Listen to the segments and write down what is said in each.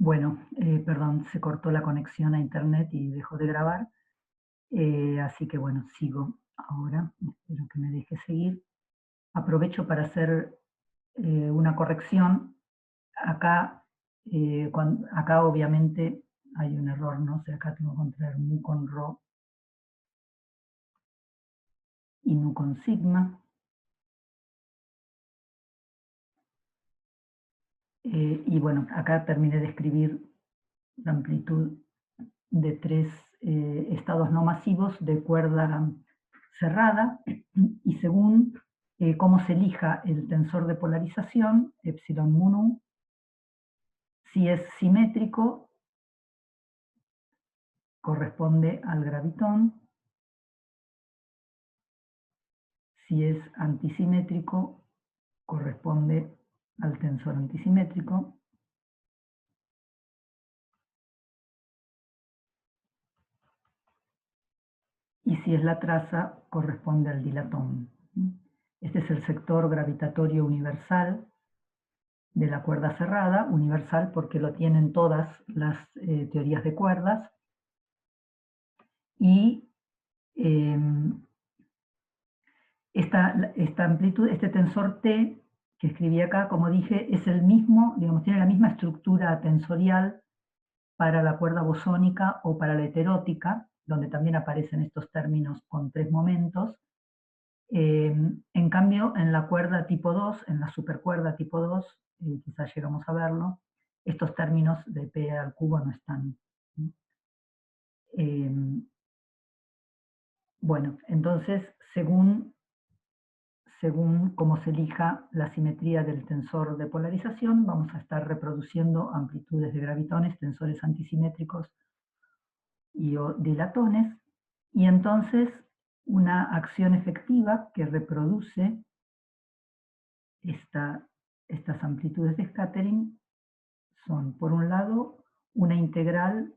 Bueno, perdón, se cortó la conexión a internet y dejó de grabar. Así que bueno, sigo ahora. Espero que me deje seguir. Aprovecho para hacer una corrección. Acá, acá obviamente hay un error, ¿no? O sea, acá tengo que encontrar mu con ro y nu con sigma. Y bueno, acá terminé de escribir la amplitud de 3 estados no masivos de cuerda cerrada, y según cómo se elija el tensor de polarización, epsilon mu nu, si es simétrico, corresponde al gravitón; si es antisimétrico, corresponde al tensor antisimétrico; y si es la traza, corresponde al dilatón. Este es el sector gravitatorio universal de la cuerda cerrada, universal porque lo tienen todas las teorías de cuerdas, y esta amplitud, este tensor T que escribí acá, como dije, es el mismo, digamos, tiene la misma estructura tensorial para la cuerda bosónica o para la heterótica, donde también aparecen estos términos con 3 momentos. En cambio, en la cuerda tipo 2, en la supercuerda tipo 2, quizás llegamos a verlo, estos términos de P al cubo no están. Bueno, entonces, según cómo se elija la simetría del tensor de polarización, vamos a estar reproduciendo amplitudes de gravitones, tensores antisimétricos y o dilatones, y entonces una acción efectiva que reproduce estas amplitudes de scattering son, por un lado, una integral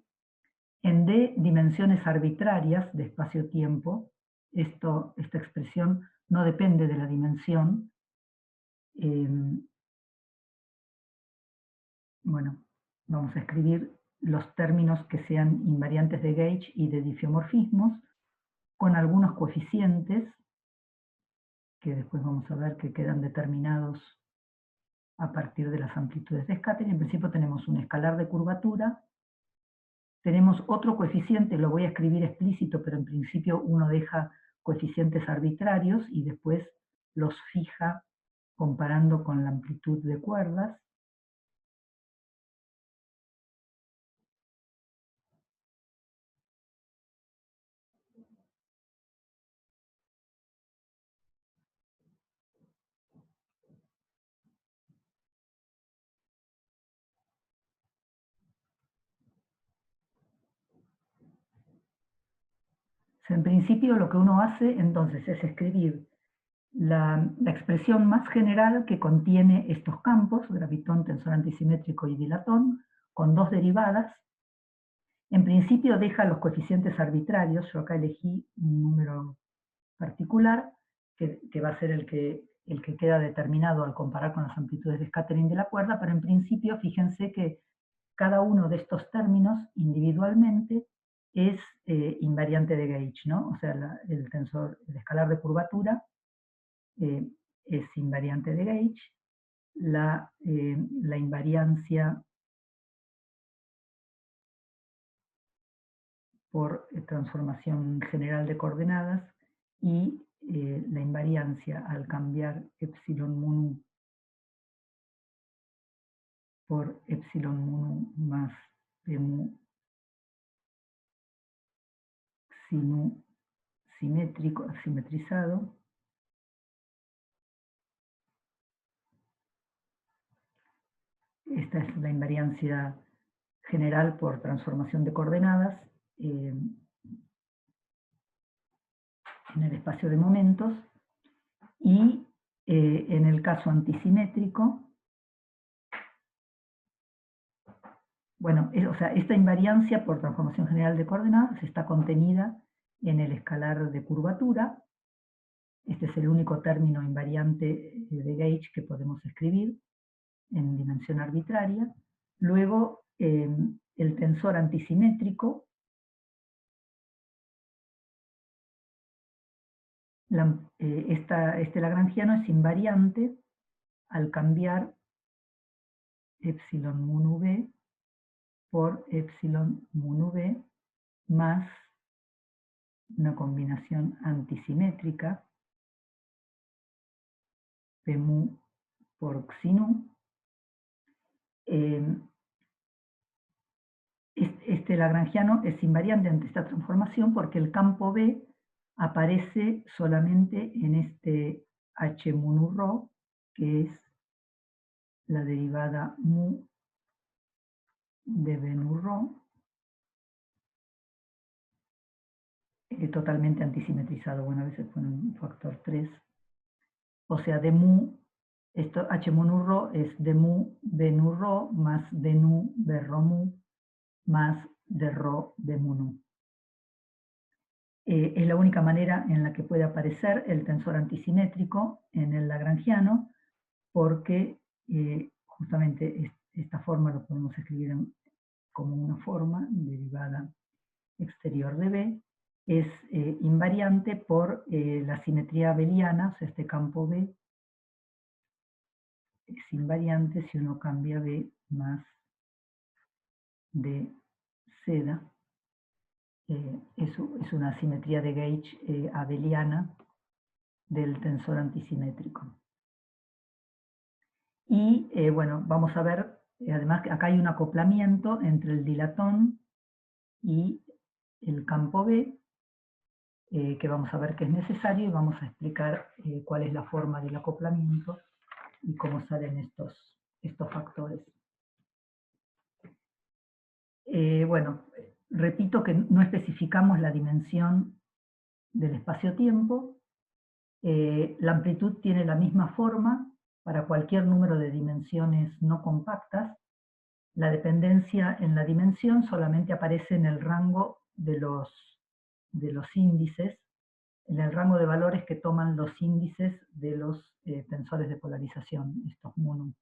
en d dimensiones arbitrarias de espacio-tiempo. Esta expresión no depende de la dimensión. Bueno, vamos a escribir los términos que sean invariantes de gauge y de diffeomorfismos, con algunos coeficientes, que después vamos a ver que quedan determinados a partir de las amplitudes de scattering. En principio tenemos un escalar de curvatura, tenemos otro coeficiente, lo voy a escribir explícito, pero en principio uno deja coeficientes arbitrarios y después los fija comparando con la amplitud de cuerdas. En principio lo que uno hace entonces es escribir la expresión más general que contiene estos campos, gravitón, tensor antisimétrico y dilatón, con dos derivadas. En principio deja los coeficientes arbitrarios, yo acá elegí un número particular, que va a ser el que queda determinado al comparar con las amplitudes de scattering de la cuerda, pero en principio fíjense que cada uno de estos términos individualmente es invariante de gauge, ¿no? O sea, el tensor, el escalar de curvatura es invariante de gauge, la invariancia por transformación general de coordenadas y la invariancia al cambiar epsilon mu nu por epsilon mu nu más p mu si nu simétrico, simetrizado. Esta es la invariancia general por transformación de coordenadas en el espacio de momentos, y en el caso antisimétrico, bueno, o sea, esta invariancia por transformación general de coordenadas está contenida en el escalar de curvatura. Este es el único término invariante de gauge que podemos escribir en dimensión arbitraria. Luego el tensor antisimétrico, este lagrangiano es invariante al cambiar epsilon mu nu b por epsilon mu nu b más una combinación antisimétrica p mu por xi nu. Este lagrangiano es invariante ante esta transformación porque el campo B aparece solamente en este h mu nu rho, que es la derivada mu de B nu rho, totalmente antisimetrizado. Bueno, a veces ponen un factor 3. O sea, de mu, esto h mu nu rho es de mu B nu rho más de nu B rho mu más de rho B mu nu. Es la única manera en la que puede aparecer el tensor antisimétrico en el lagrangiano, porque justamente esta forma lo podemos escribir como una forma derivada exterior de B, es invariante por la simetría abeliana, o sea, este campo B es invariante si uno cambia B más de seda. Es una simetría de gauge abeliana del tensor antisimétrico. Y bueno, vamos a ver, además que acá hay un acoplamiento entre el dilatón y el campo B, que vamos a ver que es necesario, y vamos a explicar cuál es la forma del acoplamiento y cómo salen estos factores. Bueno, repito que no especificamos la dimensión del espacio-tiempo. La amplitud tiene la misma forma para cualquier número de dimensiones no compactas. La dependencia en la dimensión solamente aparece en el rango de los índices, en el rango de valores que toman los índices de los tensores de polarización, estos mu nu.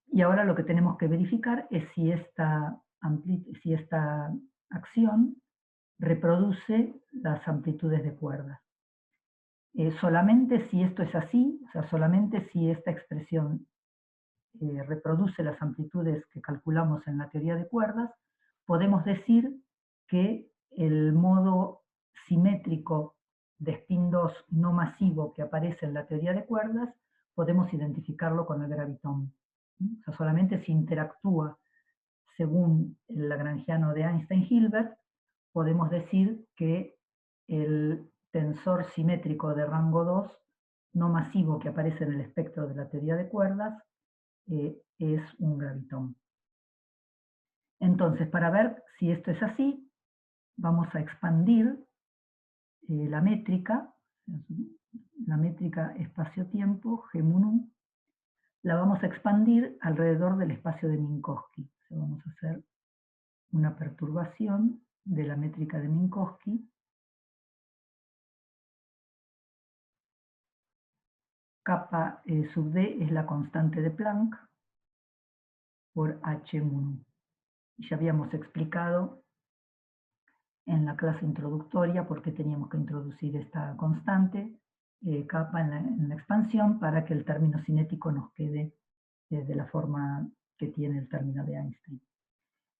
Y ahora lo que tenemos que verificar es si esta acción reproduce las amplitudes de cuerdas. Solamente si esto es así, o sea, solamente si esta expresión reproduce las amplitudes que calculamos en la teoría de cuerdas, podemos decir que el modo simétrico de spin 2 no masivo que aparece en la teoría de cuerdas, podemos identificarlo con el gravitón. O sea, solamente si interactúa según el lagrangiano de Einstein-Hilbert, podemos decir que el tensor simétrico de rango 2 no masivo que aparece en el espectro de la teoría de cuerdas es un gravitón. Entonces, para ver si esto es así, vamos a expandir la métrica espacio-tiempo, G mu nu, la vamos a expandir alrededor del espacio de Minkowski. O sea, vamos a hacer una perturbación de la métrica de Minkowski. Kappa sub d es la constante de Planck por h mu nu. Y ya habíamos explicado en la clase introductoria por qué teníamos que introducir esta constante, kappa en la expansión, para que el término cinético nos quede de la forma que tiene el término de Einstein.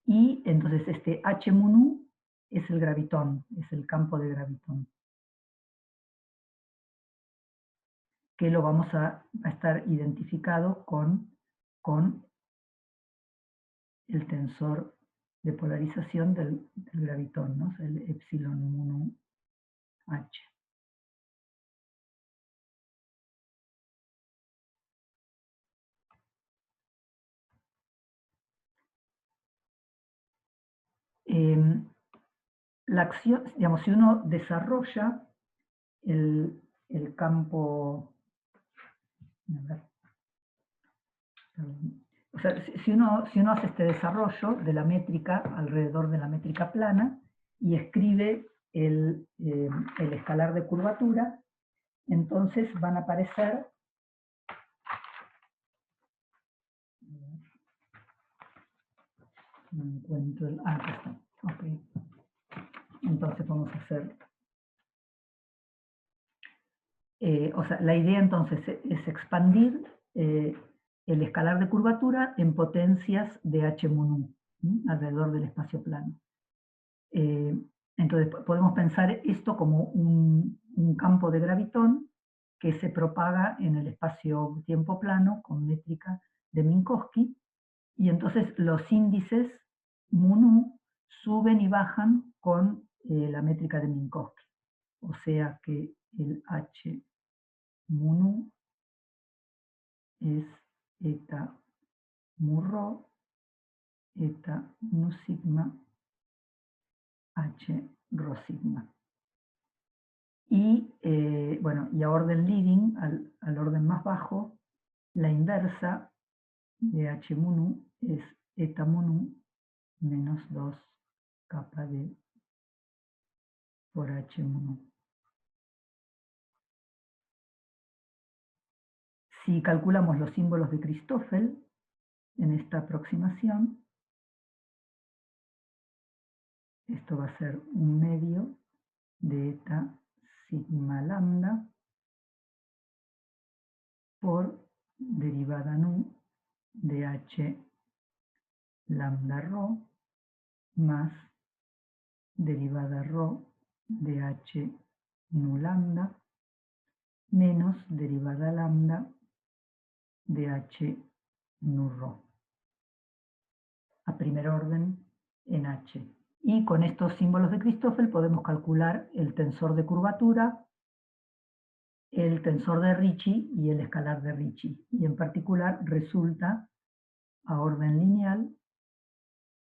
Y entonces este h mu nu es el gravitón, es el campo de gravitón, que lo vamos a estar identificado con el tensor de polarización del gravitón, ¿no? O sea, el epsilon mu nu h. La acción, digamos, si uno desarrolla el campo, o sea, si uno hace este desarrollo de la métrica alrededor de la métrica plana y escribe el escalar de curvatura, entonces van a aparecer No encuentro el... Ah, acá está. Ok. Entonces vamos a hacer... o sea, la idea entonces es expandir el escalar de curvatura en potencias de h mu nu, alrededor del espacio plano. Entonces podemos pensar esto como un campo de gravitón que se propaga en el espacio-tiempo plano con métrica de Minkowski, y entonces los índices mu nu suben y bajan con la métrica de Minkowski. O sea que el h mu nu es eta mu rho, eta mu sigma, h rho sigma. Y bueno, y a orden leading, al orden más bajo, la inversa de h mu nu es eta mu nu menos 2 kappa d por h mu nu. Si calculamos los símbolos de Christoffel en esta aproximación, esto va a ser un medio de eta sigma lambda por derivada nu de h lambda rho más derivada rho de h nu lambda menos derivada lambda de h nu rho a primer orden en h. Y con estos símbolos de Christoffel podemos calcular el tensor de curvatura, el tensor de Ricci y el escalar de Ricci. Y en particular resulta a orden lineal,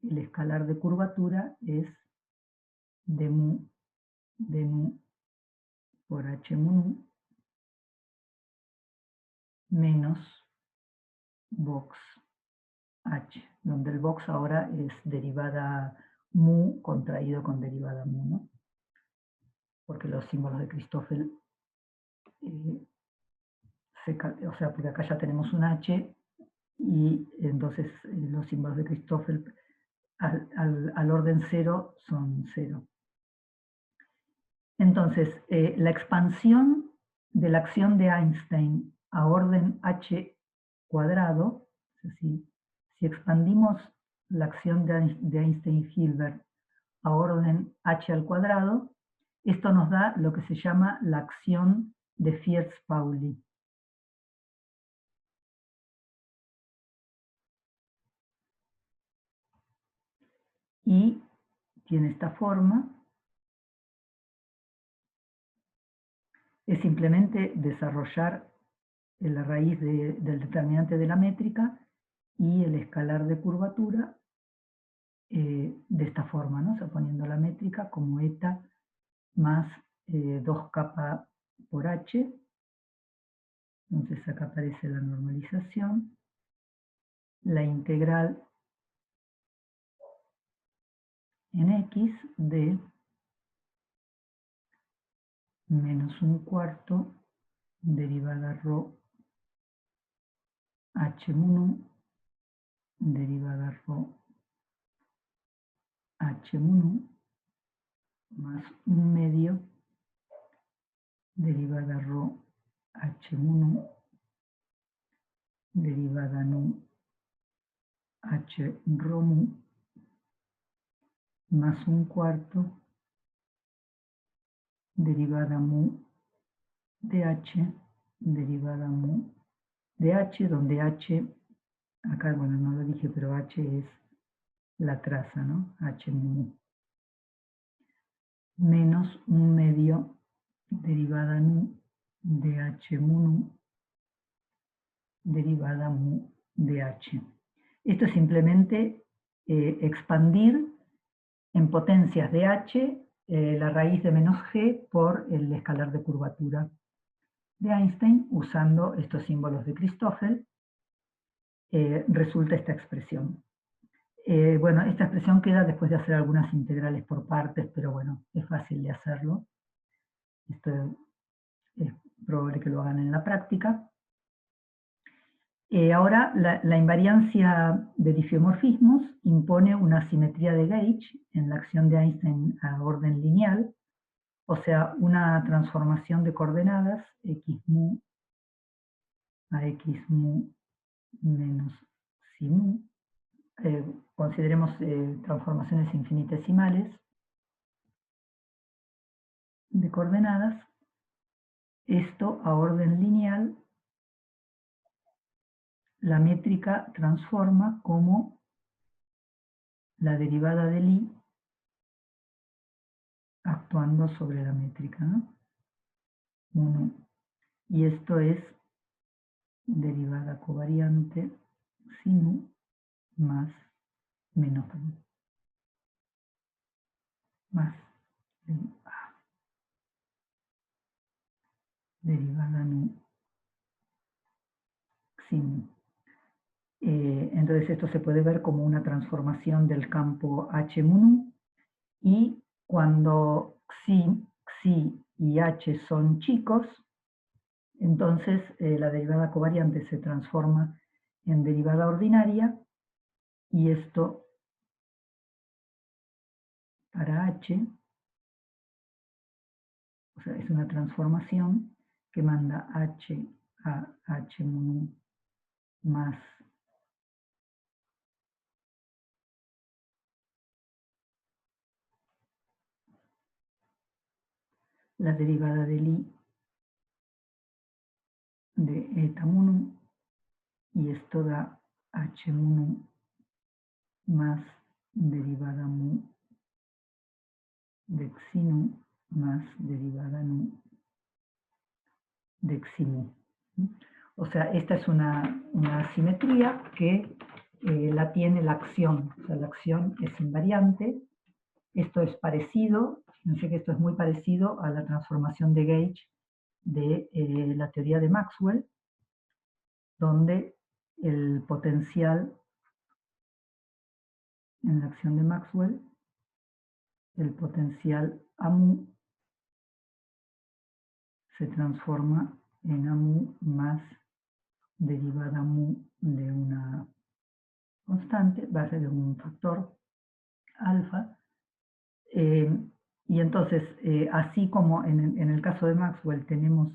el escalar de curvatura es d mu por h mu nu menos box h, donde el box ahora es derivada mu contraído con derivada mu, ¿no? Porque los símbolos de Christoffel, o sea, porque acá ya tenemos un h, y entonces los símbolos de Christoffel al orden 0 son 0. Entonces, la expansión de la acción de Einstein a orden h cuadrado, es decir, si expandimos la acción de Einstein-Hilbert a orden h al cuadrado, esto nos da lo que se llama la acción de Fierz-Pauli. Y tiene esta forma. Es simplemente desarrollar la raíz del determinante de la métrica y el escalar de curvatura de esta forma, ¿no? O sea, poniendo la métrica como eta más 2 kappa por h. Entonces acá aparece la normalización, la integral en x de menos un cuarto derivada rho h mu nu derivada rho h mu nu más un medio derivada rho h mu nu derivada nu h rho mu más un cuarto derivada mu de h derivada mu de h, donde h, acá bueno no lo dije, pero h es la traza, ¿no? h mu menos un medio derivada nu de h mu nu derivada mu de h. Esto es simplemente expandir en potencias de h la raíz de menos g por el escalar de curvatura de Einstein usando estos símbolos de Christoffel. Resulta esta expresión. Bueno, esta expresión queda después de hacer algunas integrales por partes, pero bueno, es fácil de hacerlo. Esto es probable que lo hagan en la práctica. Ahora, la invariancia de diffeomorfismos impone una simetría de gauge en la acción de Einstein a orden lineal, o sea, una transformación de coordenadas x mu a x mu menos psi mu. Consideremos transformaciones infinitesimales de coordenadas. Esto a orden lineal, la métrica transforma como la derivada del i actuando sobre la métrica, ¿no? 1. Y esto es derivada covariante sin u más menos u más derivada nu sin u. Entonces esto se puede ver como una transformación del campo H mu nu, y cuando xi y h son chicos, entonces la derivada covariante se transforma en derivada ordinaria, y esto para h, o sea, es una transformación que manda h a h mu nu más la derivada del i de eta mu nu, y esto da h mu nu más derivada mu de xi nu más derivada nu de xi mu. O sea, esta es una simetría que la tiene la acción, o sea, la acción es invariante. Esto es parecido, fíjense que esto es muy parecido a la transformación de gauge de la teoría de Maxwell, donde el potencial en la acción de Maxwell, el potencial A mu se transforma en A mu más derivada mu de una constante, base de un factor alfa. Y entonces, así como en el caso de Maxwell tenemos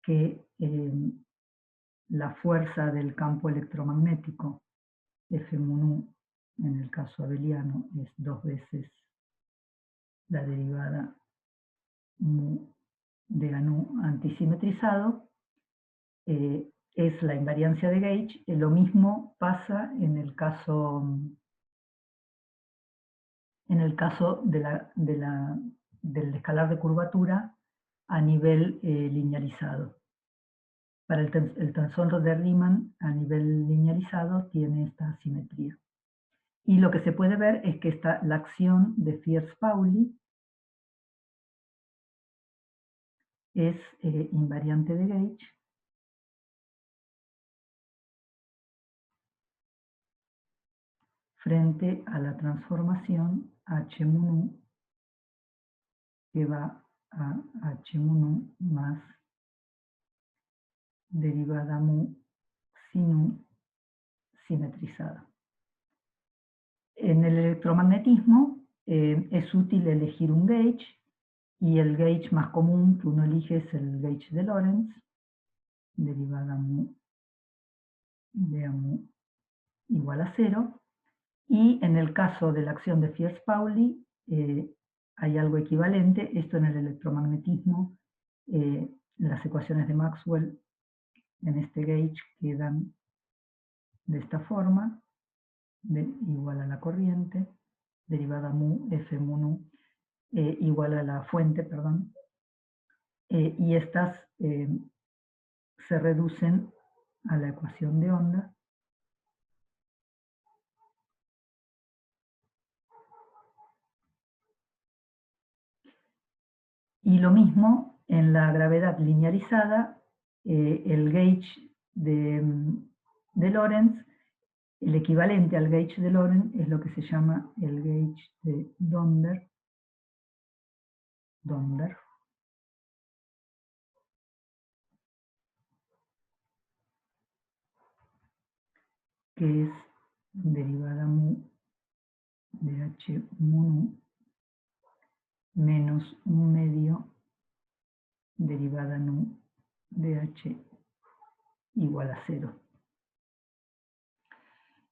que la fuerza del campo electromagnético, F mu nu, en el caso abeliano, es 2 veces la derivada mu de A nu antisimetrizado, es la invariancia de gauge. Lo mismo pasa en el caso del escalar de curvatura a nivel linealizado. Para el tensor de Riemann a nivel linealizado tiene esta simetría. Y lo que se puede ver es que la acción de Fierz-Pauli es invariante de gauge frente a la transformación H mu nu, que va a H mu nu más derivada mu psi nu simetrizada. En el electromagnetismo es útil elegir un gauge, y el gauge más común que uno elige es el gauge de Lorentz, derivada mu de A mu igual a 0. Y en el caso de la acción de Fierz-Pauli hay algo equivalente. Esto en el electromagnetismo, las ecuaciones de Maxwell en este gauge quedan de esta forma, igual a la corriente, derivada mu F mu nu igual a la fuente, perdón, y estas se reducen a la ecuación de onda, y lo mismo en la gravedad linearizada. El gauge de Lorentz, el equivalente al gauge de Lorentz, es lo que se llama el gauge de Donder. que es derivada mu de h mu nu menos 1/2 derivada nu de h igual a 0.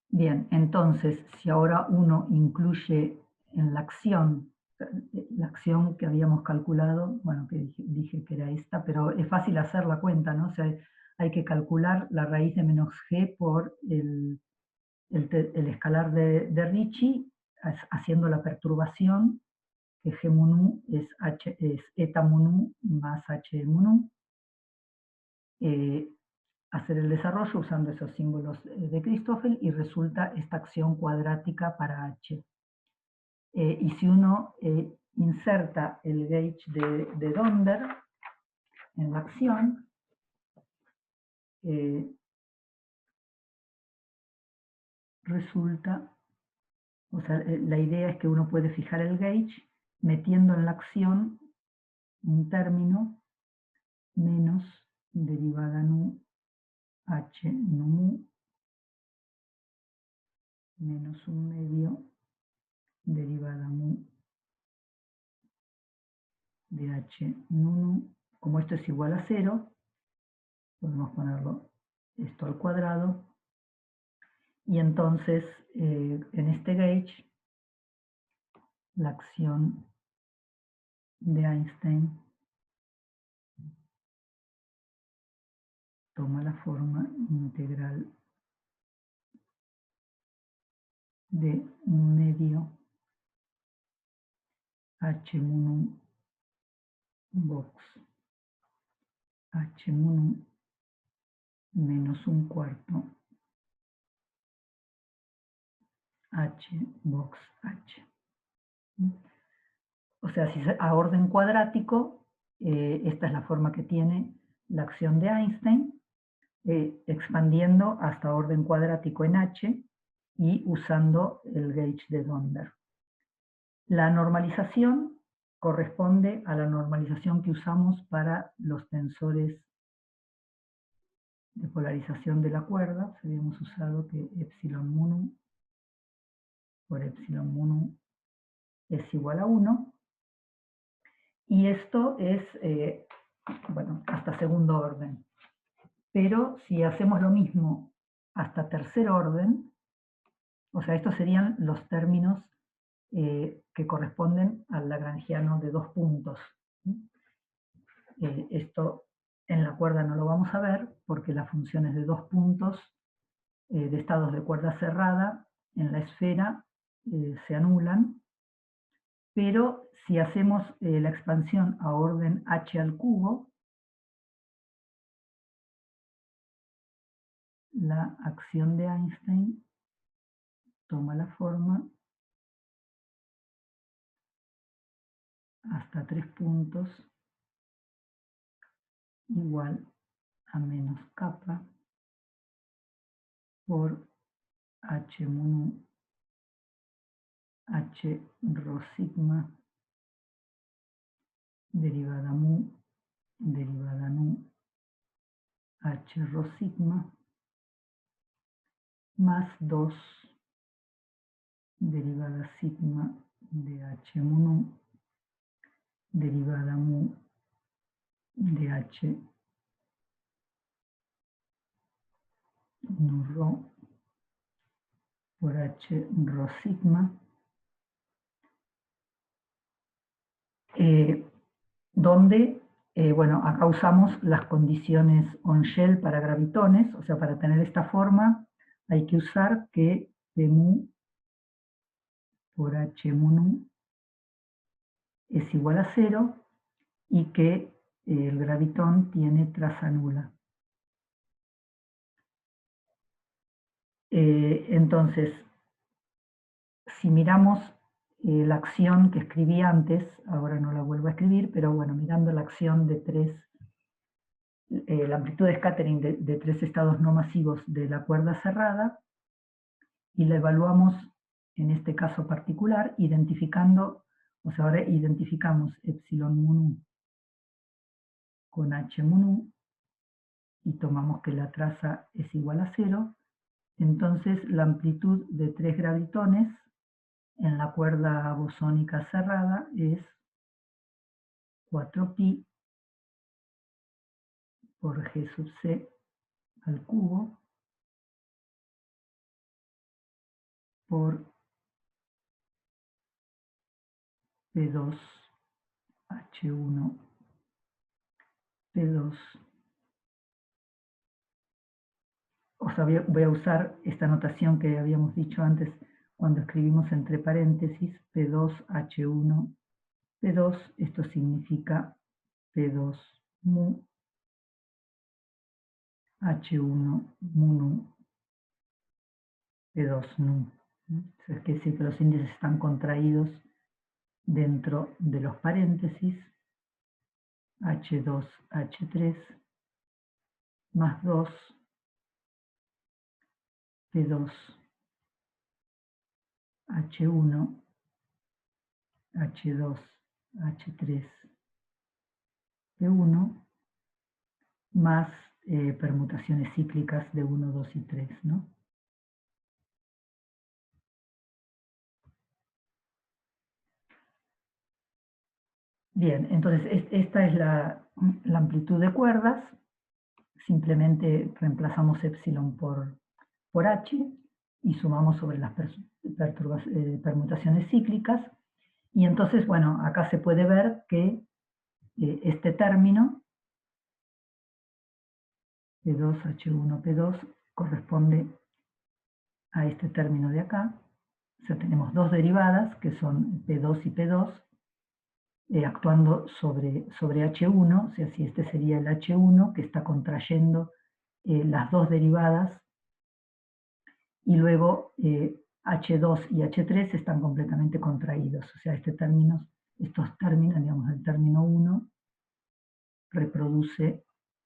Bien, entonces, si ahora uno incluye en la acción que habíamos calculado, bueno, que dije que era esta, pero es fácil hacer la cuenta, ¿no? O sea, hay que calcular la raíz de menos g por el escalar de Ricci, haciendo la perturbación, que g mu nu es eta mu nu más h mu nu. Hacer el desarrollo usando esos símbolos de Christoffel y resulta esta acción cuadrática para h. Y si uno inserta el gauge de Donder en la acción, resulta, o sea, la idea es que uno puede fijar el gauge metiendo en la acción un término menos derivada nu h nu mu menos 1/2 derivada mu de h nu nu. Como esto es igual a 0, podemos ponerlo esto al cuadrado, y entonces en este gauge la acción de Einstein toma la forma integral de 1/2 h mu nu box h mu nu menos 1/4 h box h. O sea, si a orden cuadrático, esta es la forma que tiene la acción de Einstein, expandiendo hasta orden cuadrático en h y usando el gauge de Donder. La normalización corresponde a la normalización que usamos para los tensores de polarización de la cuerda. Habíamos usado que epsilon mu nu por epsilon mu nu es igual a 1. Y esto es, bueno, hasta segundo orden. Pero si hacemos lo mismo hasta tercer orden, o sea, estos serían los términos que corresponden al lagrangiano de 2 puntos. Esto en la cuerda no lo vamos a ver porque las funciones de 2 puntos de estados de cuerda cerrada en la esfera se anulan, pero si hacemos la expansión a orden h al cubo, la acción de Einstein toma la forma hasta 3 puntos igual a menos kappa por h mu nu h rho sigma derivada mu derivada nu h rho sigma más 2 derivada sigma de h mu nu derivada mu de h nu rho por h rho sigma, donde, bueno, acá usamos las condiciones on-shell para gravitones, o sea, para tener esta forma hay que usar que P mu por h mu nu es igual a 0 y que el gravitón tiene traza nula. Entonces, si miramos la acción que escribí antes, ahora no la vuelvo a escribir, pero bueno, mirando la acción de 3, la amplitud de scattering de 3 estados no masivos de la cuerda cerrada, y la evaluamos en este caso particular, identificando, o sea, ahora identificamos epsilon mu nu con h mu nu, y tomamos que la traza es igual a 0, Entonces la amplitud de 3 gravitones en la cuerda bosónica cerrada es 4pi por G sub C al cubo por P2H1 P2. O sea, voy a usar esta notación que habíamos dicho antes cuando escribimos entre paréntesis P2H1 P2. Esto significa P2 mu H1 mu nu P2 nu. Es decir, que los índices están contraídos dentro de los paréntesis H2 H3 más 2 P2 H1 H2 H3 P1 más permutaciones cíclicas de 1, 2 y 3, ¿no? Bien, entonces esta es la amplitud de cuerdas. Simplemente reemplazamos epsilon por h y sumamos sobre las permutaciones cíclicas. Y entonces, bueno, acá se puede ver que este término, P2, H1, P2, corresponde a este término de acá. O sea, tenemos dos derivadas, que son P2 y P2, actuando sobre H1, o sea, si este sería el H1, que está contrayendo las dos derivadas, y luego H2 y H3 están completamente contraídos, o sea, estos términos, digamos, el término 1 reproduce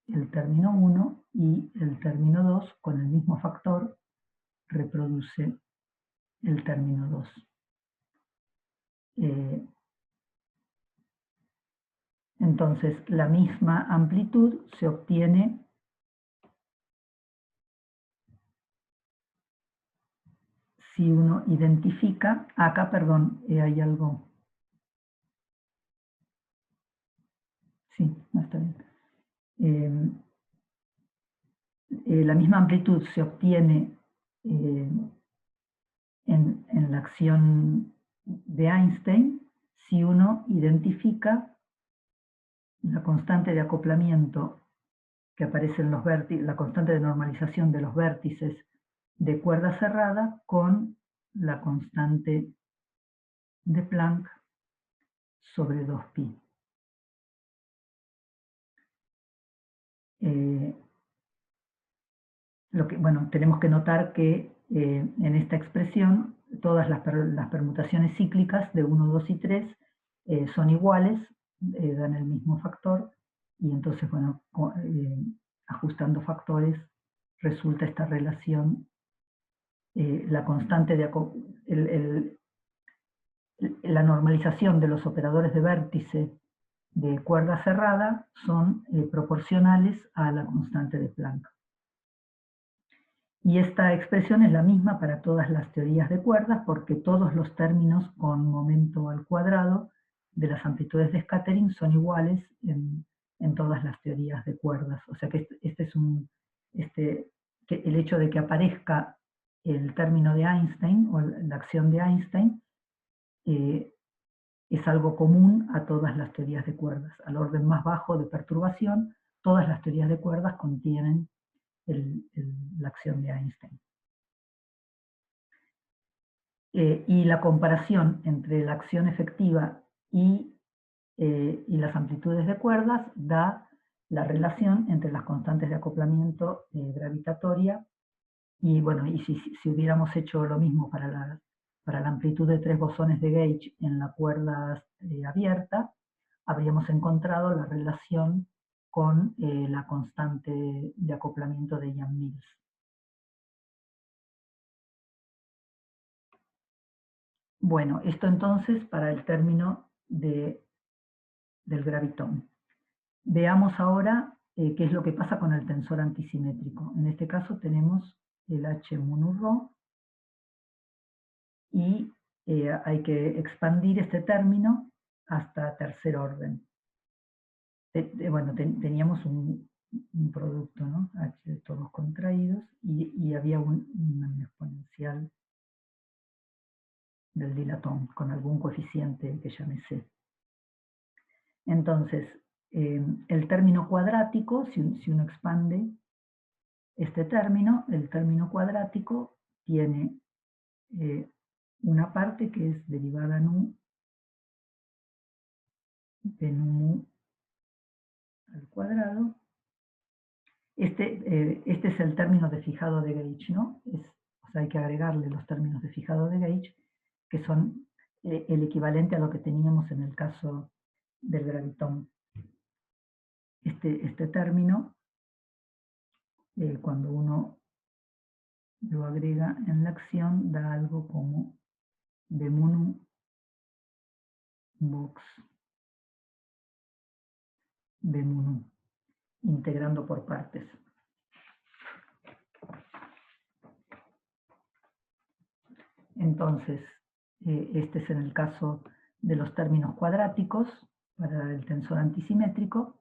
el término 1 y el término 2 con el mismo factor reproduce el término 2. Entonces, la misma amplitud se obtiene si uno identifica, acá, perdón, hay algo, sí, no está bien. La misma amplitud se obtiene en la acción de Einstein si uno identifica la constante de acoplamiento que aparece en los vértices, la constante de normalización de los vértices de cuerda cerrada con la constante de Planck sobre 2pi. Bueno, tenemos que notar que en esta expresión todas las permutaciones cíclicas de 1, 2 y 3 son iguales, dan el mismo factor, y entonces, bueno, ajustando factores resulta esta relación, la constante de la normalización de los operadores de vértice de cuerda cerrada son proporcionales a la constante de Planck. Y esta expresión es la misma para todas las teorías de cuerdas, porque todos los términos con momento al cuadrado de las amplitudes de scattering son iguales en todas las teorías de cuerdas. O sea que que el hecho de que aparezca el término de Einstein, o la acción de Einstein, es algo común a todas las teorías de cuerdas. Al orden más bajo de perturbación, todas las teorías de cuerdas contienen la acción de Einstein. Y la comparación entre la acción efectiva y las amplitudes de cuerdas da la relación entre las constantes de acoplamiento gravitatoria y, bueno, y si hubiéramos hecho lo mismo para la amplitud de 3 bosones de gauge en la cuerda abierta, habríamos encontrado la relación con la constante de acoplamiento de Yang-Mills. Bueno, esto entonces para el término del gravitón. Veamos ahora qué es lo que pasa con el tensor antisimétrico. En este caso tenemos el H mu rho, y hay que expandir este término hasta tercer orden. Bueno, teníamos un producto, ¿no? H todos contraídos, y había un exponencial del dilatón con algún coeficiente que llamé C. Entonces, el término cuadrático, si uno expande este término, el término cuadrático tiene una parte que es derivada nu de nu mu al cuadrado. Este es el término de fijado de Gauge, ¿no? O sea, hay que agregarle los términos de fijado de Gauge, que son el equivalente a lo que teníamos en el caso del gravitón. Este término, cuando uno lo agrega en la acción, da algo como B mu nu box B mu nu, integrando por partes. Entonces, este es en el caso de los términos cuadráticos para el tensor antisimétrico,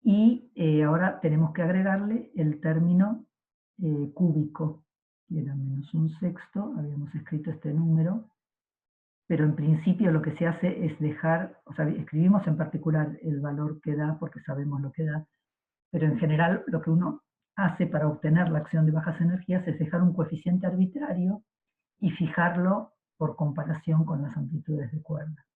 y ahora tenemos que agregarle el término cúbico, que era -1/6, habíamos escrito este número, pero en principio lo que se hace es dejar, o sea, escribimos en particular el valor que da porque sabemos lo que da, pero en general lo que uno hace para obtener la acción de bajas energías es dejar un coeficiente arbitrario y fijarlo por comparación con las amplitudes de cuerda.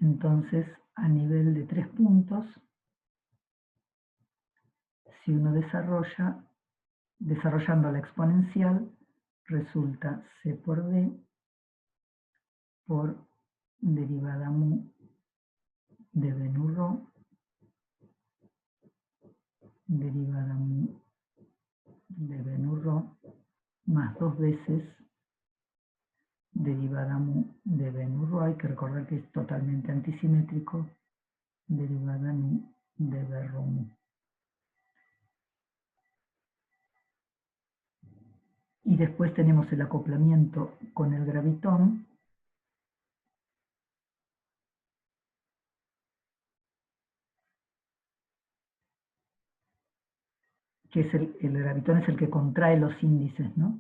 Entonces, a nivel de 3 puntos, si uno desarrollando la exponencial, resulta C por D por derivada mu de B nu rho, derivada mu de B nu rho, más 2 veces derivada mu de B nu rho, hay que recordar que es totalmente antisimétrico, derivada mu de B rho mu. Y después tenemos el acoplamiento con el gravitón, que es el gravitón es el que contrae los índices, ¿no?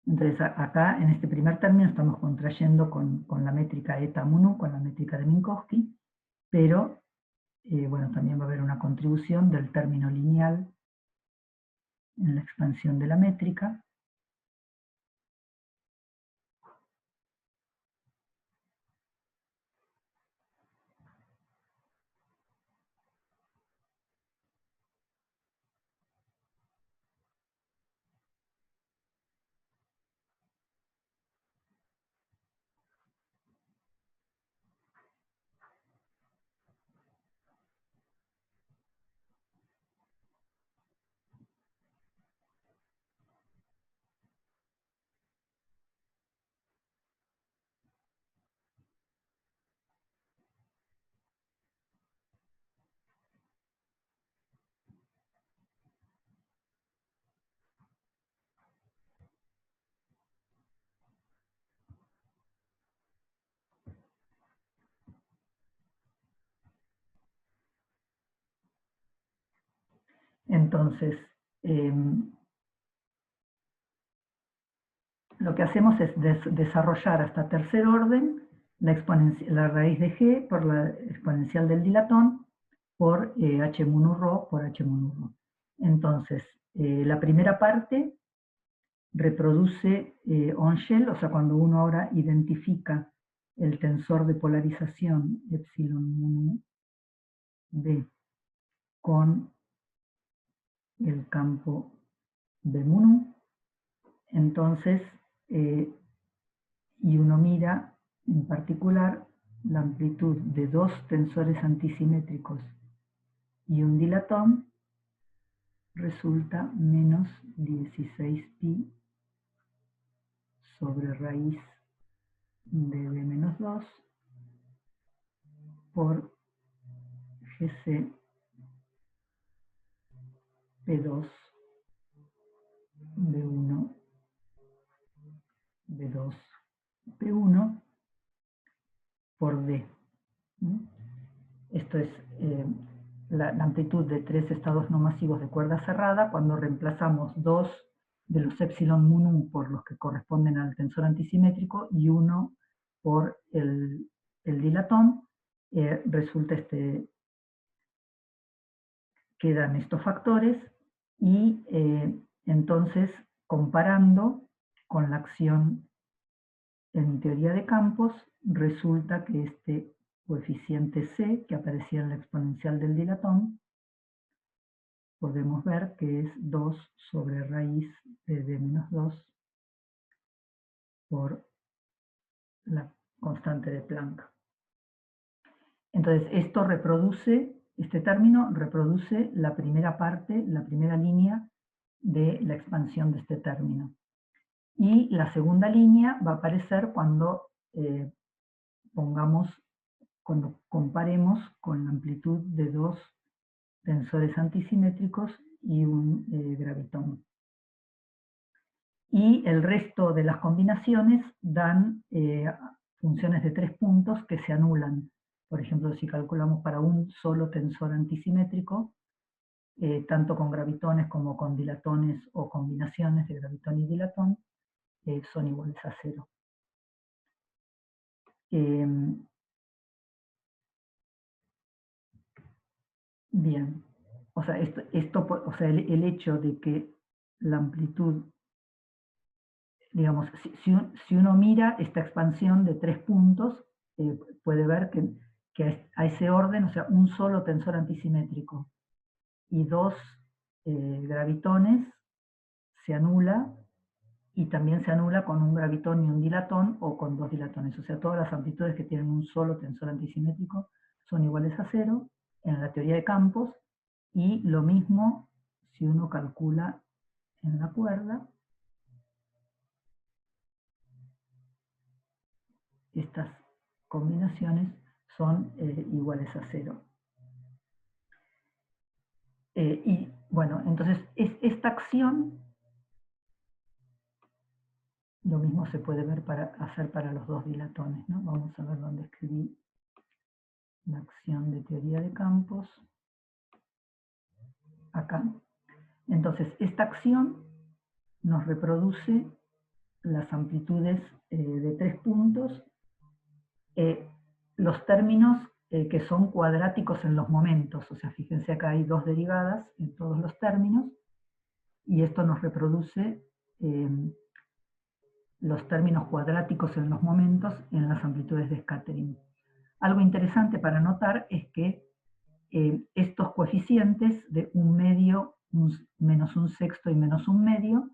Entonces acá en este primer término estamos contrayendo con la métrica eta mu nu, con la métrica de Minkowski, pero bueno, también va a haber una contribución del término lineal en la expansión de la métrica. Entonces, lo que hacemos es desarrollar hasta tercer orden la raíz de g por la exponencial del dilatón por h mu nu rho por h mu nu rho. Entonces, la primera parte reproduce on-shell, o sea, cuando uno ahora identifica el tensor de polarización epsilon mu nu b con el campo de mu nu, entonces, y uno mira en particular la amplitud de 2 tensores antisimétricos y un dilatón, resulta menos 16pi sobre raíz de b menos 2 por GC P2 B1 B2 P1 por D. Esto es la amplitud de tres estados no masivos de cuerda cerrada cuando reemplazamos dos de los epsilon mu nu por los que corresponden al tensor antisimétrico y uno por el dilatón. Resulta quedan estos factores y entonces comparando con la acción en teoría de campos, resulta que este coeficiente C, que aparecía en la exponencial del dilatón, podemos ver que es 2 sobre raíz de d menos 2 por la constante de Planck. Entonces, este término reproduce la primera parte, la primera línea de la expansión de este término. Y la segunda línea va a aparecer cuando cuando comparemos con la amplitud de dos tensores antisimétricos y un gravitón. Y el resto de las combinaciones dan funciones de 3 puntos que se anulan. Por ejemplo, si calculamos para un solo tensor antisimétrico, tanto con gravitones como con dilatones o combinaciones de gravitón y dilatón, son iguales a 0. Bien, o sea, el hecho de que la amplitud, digamos, si uno mira esta expansión de 3 puntos, puede ver que a ese orden, o sea, un solo tensor antisimétrico y dos gravitones se anula, y también se anula con un gravitón y un dilatón o con dos dilatones. O sea, todas las amplitudes que tienen un solo tensor antisimétrico son iguales a 0 en la teoría de campos, y lo mismo si uno calcula en la cuerda. Estas combinaciones son iguales a 0. Y bueno, entonces esta acción, lo mismo se puede hacer para los dos dilatones, ¿no? Vamos a ver dónde escribí la acción de teoría de campos. Acá. Entonces, esta acción nos reproduce las amplitudes de 3 puntos, los términos que son cuadráticos en los momentos. O sea, fíjense acá hay dos derivadas en todos los términos, y esto nos reproduce los términos cuadráticos en los momentos en las amplitudes de scattering. Algo interesante para notar es que estos coeficientes de un medio, menos un sexto y menos un medio,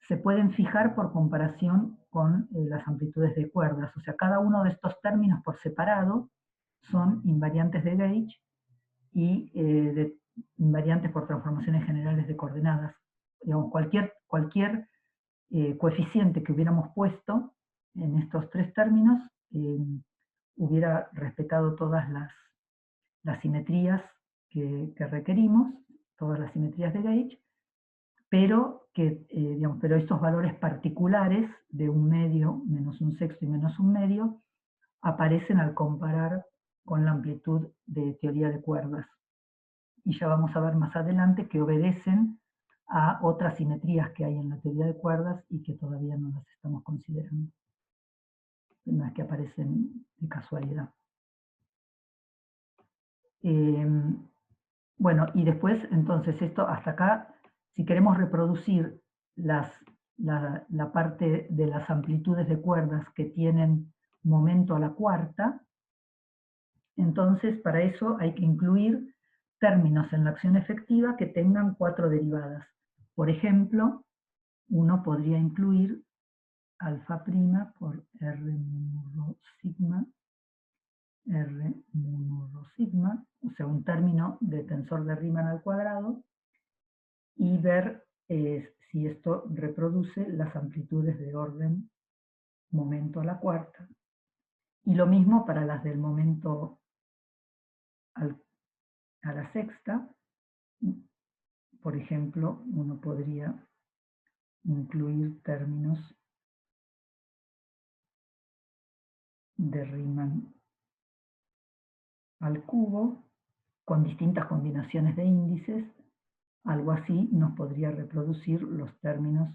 se pueden fijar por comparación con las amplitudes de cuerdas. O sea, cada uno de estos términos por separado son invariantes de Gauge y invariantes por transformaciones generales de coordenadas. Digamos, cualquier coeficiente que hubiéramos puesto en estos tres términos hubiera respetado todas las simetrías que requerimos, todas las simetrías de Gauge, pero estos valores particulares de un medio, menos un sexto y menos un medio, aparecen al comparar con la amplitud de teoría de cuerdas. Y ya vamos a ver más adelante que obedecen a otras simetrías que hay en la teoría de cuerdas y que todavía no las estamos considerando. No es que aparecen de casualidad. Bueno, y después, entonces, esto hasta acá, si queremos reproducir la parte de las amplitudes de cuerdas que tienen momento a la cuarta, entonces para eso hay que incluir términos en la acción efectiva que tengan 4 derivadas. Por ejemplo, uno podría incluir alfa prima por R mu rho sigma, R mu rho sigma, o sea, un término de tensor de Riemann al cuadrado, y ver si esto reproduce las amplitudes de orden momento a la cuarta. Y lo mismo para las del momento a la sexta. Por ejemplo, uno podría incluir términos de Riemann al cubo con distintas combinaciones de índices. Algo así nos podría reproducir los términos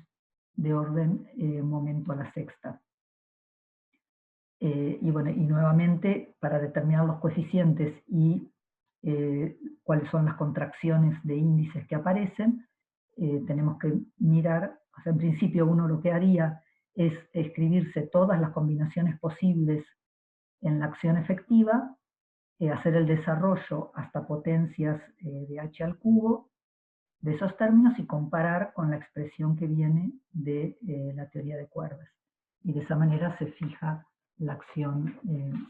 de orden momento a la sexta. Y bueno, y nuevamente, para determinar los coeficientes y cuáles son las contracciones de índices que aparecen, tenemos que mirar, o sea, en principio uno lo que haría es escribirse todas las combinaciones posibles en la acción efectiva, hacer el desarrollo hasta potencias de h al cubo de esos términos y comparar con la expresión que viene de la teoría de cuerdas. Y de esa manera se fija la acción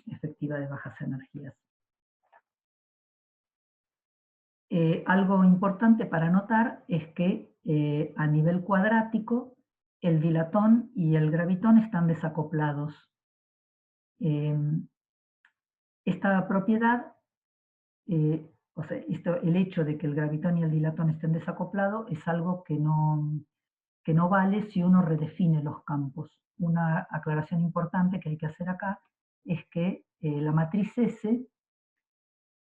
efectiva de bajas energías. Algo importante para notar es que a nivel cuadrático el dilatón y el gravitón están desacoplados. Esta propiedad, o sea, el hecho de que el gravitón y el dilatón estén desacoplados es algo que no vale si uno redefine los campos. Una aclaración importante que hay que hacer acá es que la matriz S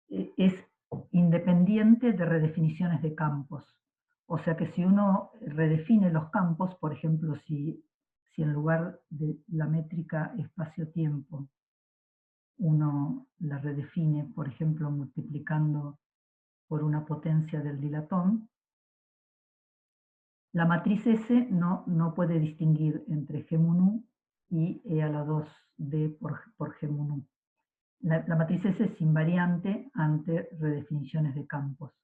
es independiente de redefiniciones de campos. O sea que si uno redefine los campos, por ejemplo, si en lugar de la métrica espacio-tiempo uno la redefine, por ejemplo, multiplicando por una potencia del dilatón, la matriz S no puede distinguir entre G mun U y E a la 2D por G mun U. La matriz S es invariante ante redefiniciones de campos.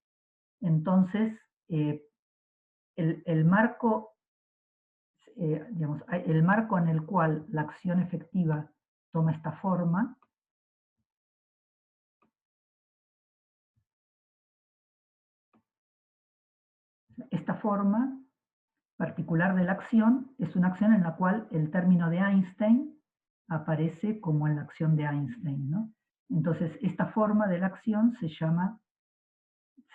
Entonces, el marco en el cual la acción efectiva toma esta forma particular de la acción es una acción en la cual el término de Einstein aparece como en la acción de Einstein, ¿no? Entonces, esta forma de la acción se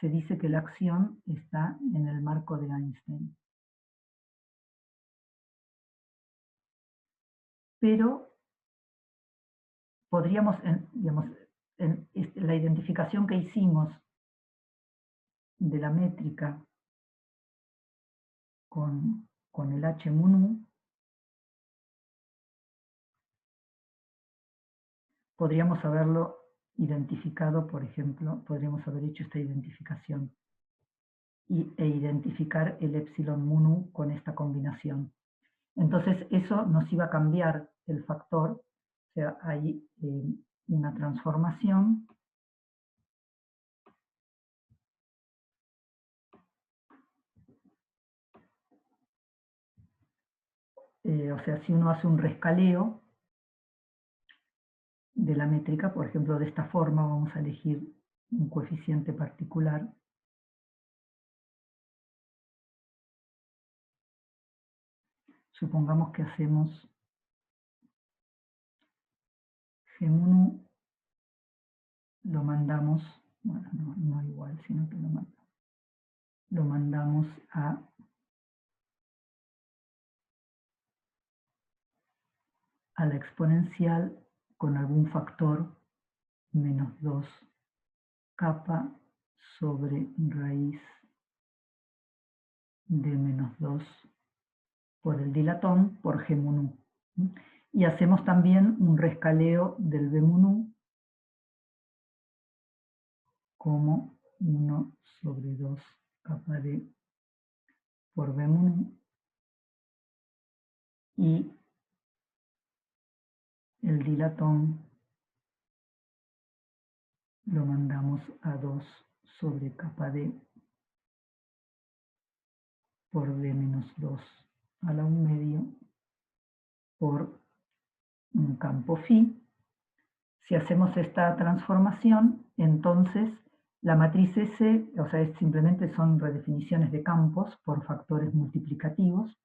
dice que la acción está en el marco de Einstein. Pero podríamos, la identificación que hicimos de la métrica con el H mun U, podríamos haberlo identificado, por ejemplo, podríamos haber hecho esta identificación e identificar el epsilon mun U con esta combinación. Entonces eso nos iba a cambiar el factor, o sea, hay una transformación o sea, si uno hace un rescaleo de la métrica, por ejemplo, de esta forma, vamos a elegir un coeficiente particular. Supongamos que hacemos G mun U, lo mandamos, bueno, no igual, sino que lo mandamos a la exponencial con algún factor menos 2 capa sobre raíz de menos 2 por el dilatón por G mun U. Y hacemos también un rescaleo del B mun U como 1 sobre 2 capa D por B mun U. Y el dilatón lo mandamos a 2 sobre capa D por D menos 2 a la 1 medio por un campo phi. Si hacemos esta transformación, entonces La matriz S, o sea, simplemente son redefiniciones de campos por factores multiplicativos.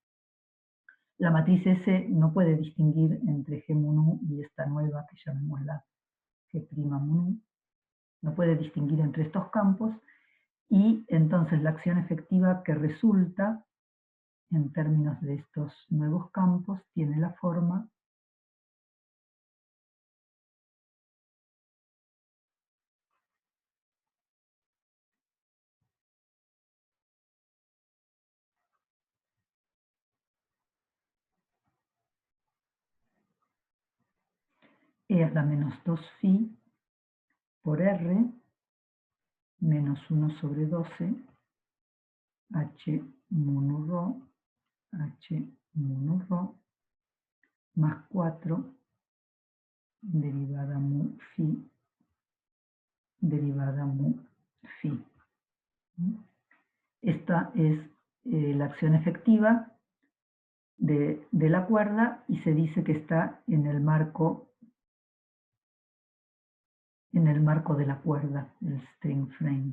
La matriz S no puede distinguir entre G mu nu y esta nueva que llamémosla G' mu nu. No puede distinguir entre estos campos, y entonces la acción efectiva que resulta en términos de estos nuevos campos tiene la forma E a la menos 2 phi por R menos 1 sobre 12 H mu nu rho H mu nu rho más 4 derivada mu phi derivada mu phi. Esta es la acción efectiva de la cuerda, y se dice que está en el marco de la cuerda, el string frame.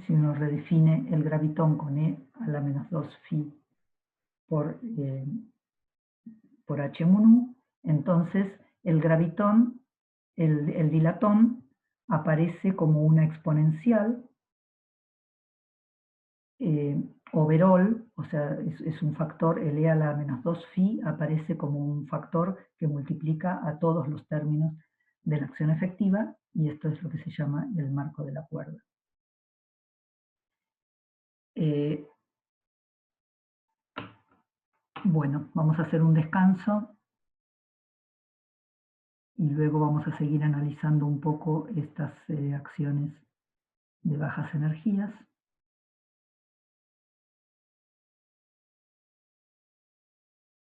Si uno redefine el gravitón con E a la menos 2 phi por H mu nu, entonces el gravitón, el dilatón, aparece como una exponencial overall, o sea, es un factor, el E a la menos 2 phi aparece como un factor que multiplica a todos los términos de la acción efectiva, y esto es lo que se llama el marco de la cuerda. Bueno, vamos a hacer un descanso y luego vamos a seguir analizando un poco estas acciones de bajas energías.